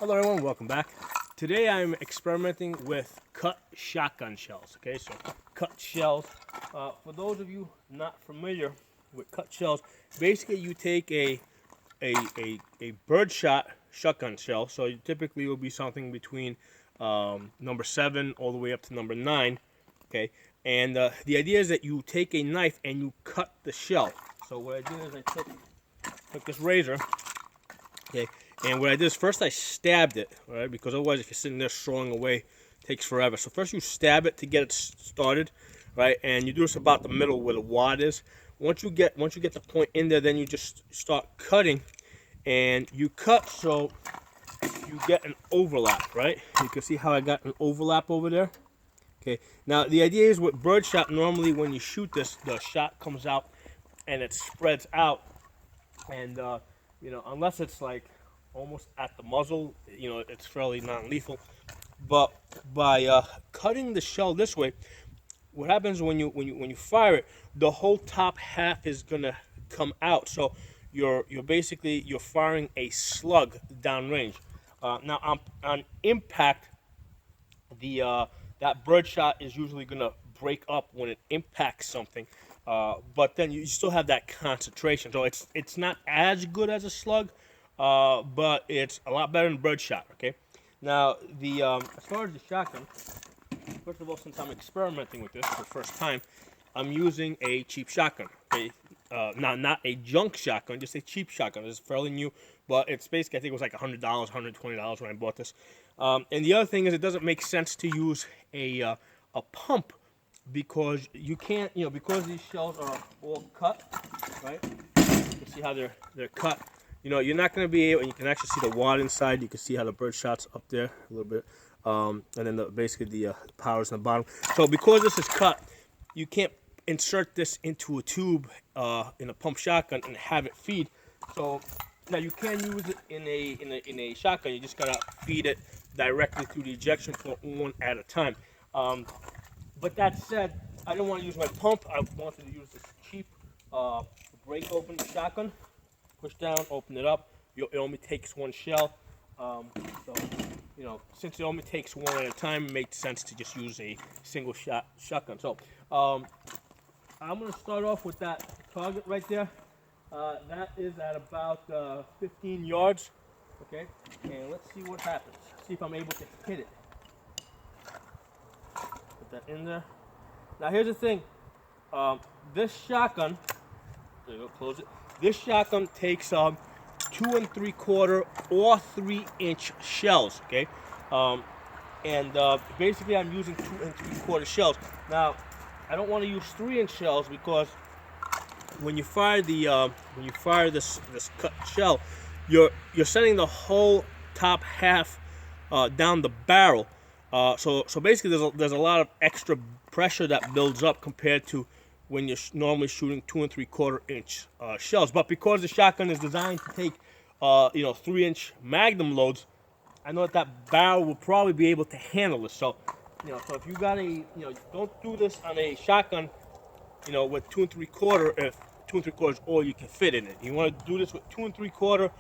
Hello everyone, welcome back. Today I'm experimenting with cut shotgun shells. Okay, so cut shells. For those of you not familiar with cut shells, basically you take a birdshot shotgun shell. So you typically will be something between number 7 all the way up to number 9. Okay, and the idea is that you take a knife and you cut the shell. So what I did is I took this razor. Okay, and what I did is first I stabbed it, right? Because otherwise, if you're sitting there sawing away, it takes forever. So first you stab it to get it started, right? And you do this about the middle where the wad is. Once you get the point in there, then you just start cutting, and you cut so you get an overlap, right? You can see how I got an overlap over there. Okay. Now the idea is with birdshot, normally when you shoot this, the shot comes out and it spreads out, and unless it's like almost at the muzzle, it's fairly non-lethal. But by cutting the shell this way, what happens when you fire it, the whole top half is gonna come out. So you're basically firing a slug downrange. Now on impact, the that birdshot is usually gonna break up when it impacts something, but then you still have that concentration. So it's not as good as a slug, but it's a lot better than birdshot. Okay. Now the as far as the shotgun, first of all, since I'm experimenting with this for the first time, I'm using a cheap shotgun. Okay. Not a junk shotgun, just a cheap shotgun. It's fairly new, but it's basically, I think it was like $100, $120 when I bought this. And the other thing is, it doesn't make sense to use a pump because you can't, because these shells are all cut, right? You can see how they're cut. You're not going to be able. You can actually see the wad inside. You can see how the birdshot's up there a little bit, and then basically the power's in the bottom. So because this is cut, you can't insert this into a tube in a pump shotgun and have it feed. So now you can use it in a shotgun. You just gotta feed it directly through the ejection port one at a time. But that said, I didn't want to use my pump. I wanted to use this cheap break open shotgun. Push down, open it up. It only takes one shell. So since it only takes one at a time, it makes sense to just use a single shot shotgun. So I'm going to start off with that target right there. That is at about 15 yards. Okay, and let's see what happens. See if I'm able to hit it. Put that in there. Now here's the thing. This shotgun, there you go, close it. This shotgun takes 2 3/4 or 3-inch shells. Okay, and basically I'm using 2 3/4 shells. Now I don't want to use 3-inch shells because when you fire this cut shell, you're sending the whole top half down the barrel. So basically there's a lot of extra pressure that builds up compared to when you're normally shooting 2 3/4-inch shells. But because the shotgun is designed to take 3-inch magnum loads, I know that barrel will probably be able to handle this. So so if you got don't do this on a shotgun, with 2 3/4, if 2 3/4 is all you can fit in it. You want to do this with 2 3/4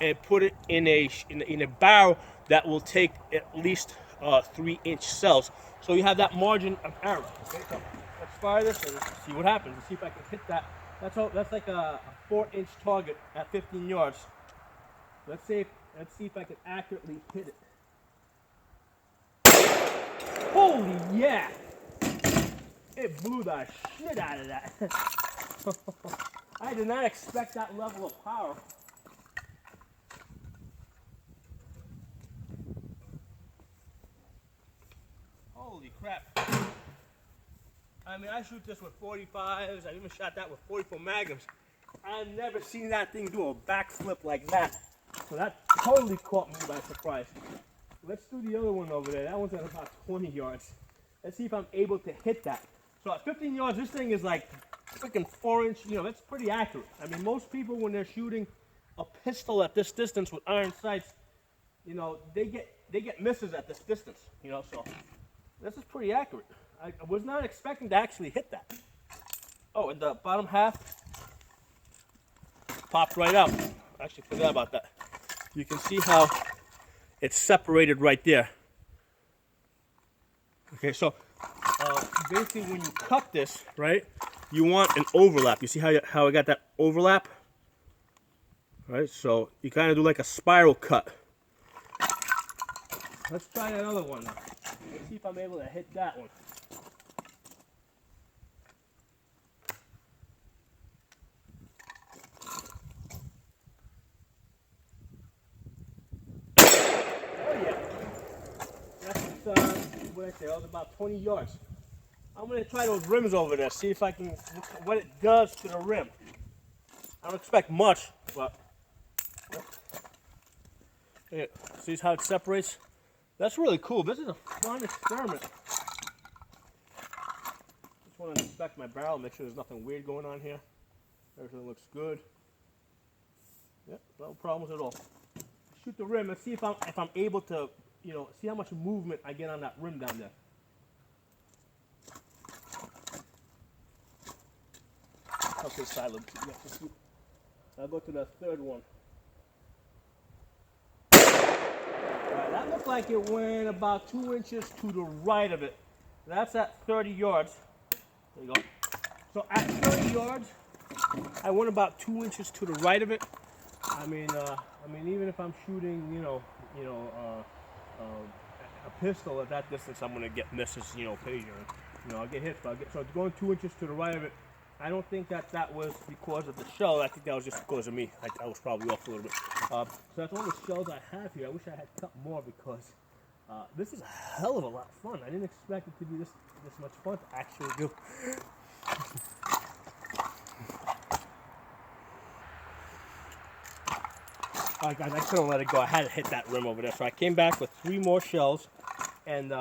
and put it in a barrel that will take at least 3-inch cells. So you have that margin of error. Okay, so let's fire this and see what happens. Let's see if I can hit that. That's like a 4-inch target at 15 yards. Let's see if I can accurately hit it. Holy yeah! It blew the shit out of that. I did not expect that level of power. Holy crap. I mean, I shoot this with 45s. I even shot that with 44 magnums. I've never seen that thing do a backflip like that. So that totally caught me by surprise. Let's do the other one over there. That one's at about 20 yards. Let's see if I'm able to hit that. So at 15 yards, this thing is like freaking 4-inch. That's pretty accurate. I mean, most people when they're shooting a pistol at this distance with iron sights, they get misses at this distance. So this is pretty accurate. I was not expecting to actually hit that. Oh, and the bottom half popped right out. I actually forgot about that. You can see how it's separated right there. Okay, so basically when you cut this, right, you want an overlap. You see how I got that overlap? Right, so you kind of do like a spiral cut. Let's try that other one now. Let's see if I'm able to hit that one. Oh yeah. That's what I say, that was about 20 yards. I'm going to try those rims over there, see if I can, what it does to the rim. I don't expect much, but yeah, see how it separates? That's really cool. This is a fun experiment. Just want to inspect my barrel, make sure there's nothing weird going on here. Everything looks good. Yep, no problems at all. Shoot the rim and see if I'm able to, you know, see how much movement I get on that rim down there. Okay, side look. I'll go to the third one. Alright, that looked like it went about 2 inches to the right of it. That's at 30 yards. There you go. So at 30 yards, I went about 2 inches to the right of it. I mean, even if I'm shooting, a pistol at that distance, I'm gonna get misses, occasionally. I'll get hit, but so it's going 2 inches to the right of it. I don't think that was because of the shell. I think that was just because of me. I was probably off a little bit. So that's all the shells I have here. I wish I had cut more because this is a hell of a lot of fun. I didn't expect it to be this much fun to actually do. All right, guys, I couldn't let it go. I had to hit that rim over there. So I came back with 3 more shells, and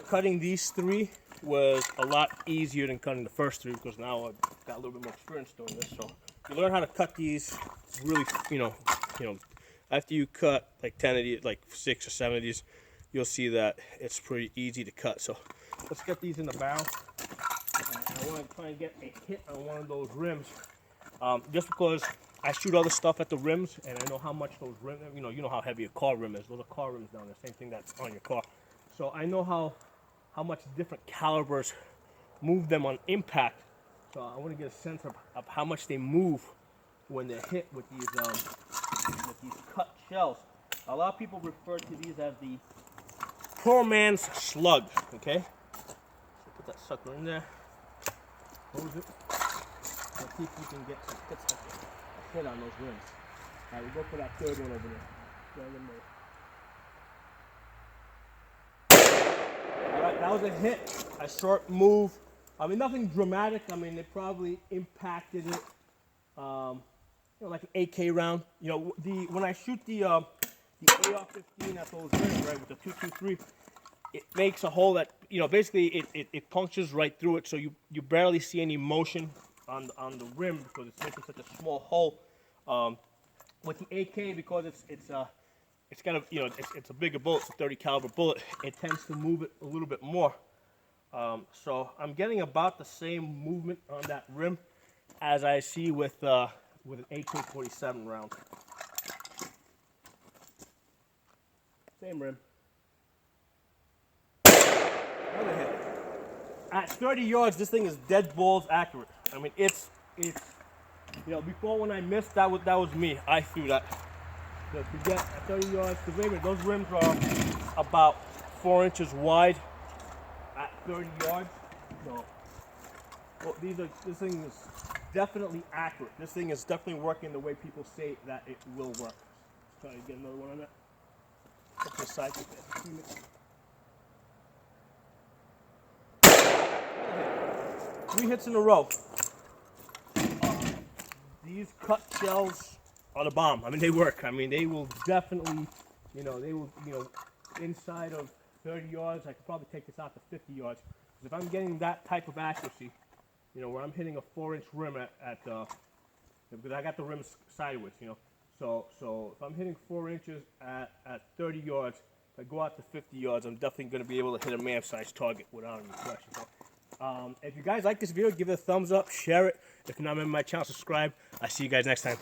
cutting these 3 was a lot easier than cutting the first 3 because now I've got a little bit more experience doing this. So you learn how to cut these really, after you cut like 10 of these, like 6 or 7 of these, you'll see that it's pretty easy to cut. So let's get these in the barrel. I want to try and get a hit on one of those rims, just because I shoot other stuff at the rims, and I know how much those rims, you know how heavy a car rim is. Those are car rims down there, same thing that's on your car. So I know how much different calibers move them on impact. So I want to get a sense of how much they move when they're hit with these cut shells. A lot of people refer to these as the poor man's slug. Okay, so put that sucker in there. Close it. Let's see if we can get some hit on those rims. All right, we'll go for that third one over there. All right, that was a hit. A short move. I mean, nothing dramatic. I mean, it probably impacted it, like an AK round. When I shoot the AR-15 at those rims, right, with the 223, it makes a hole that, basically it punctures right through it, so you barely see any motion on the rim because it's making such a small hole. With the AK, because it's got a, it's a bigger bullet, it's a 30 caliber bullet, it tends to move it a little bit more. So I'm getting about the same movement on that rim as I see with an AK-47 round. Same rim. Another hit. At 30 yards, this thing is dead balls accurate. I mean, it's before when I missed, that was me. I threw that. So to get at 30 yards, because wait a minute, those rims are about 4 inches wide at 30 yards. So, well, this thing is definitely accurate. This thing is definitely working the way people say that it will work. Let's try to get another one on that. Up to the side. 3 hits in a row. These cut shells are the bomb. I mean, they work. I mean, they will definitely, inside of 30 yards, I could probably take this out to 50 yards. Because if I'm getting that type of accuracy, where I'm hitting a 4-inch rim because I got the rims sideways, So if I'm hitting 4 inches at 30 yards, if I go out to 50 yards, I'm definitely going to be able to hit a man-sized target without any question. So, if you guys like this video, give it a thumbs up, share it. If you're not a member of my channel, subscribe. I'll see you guys next time.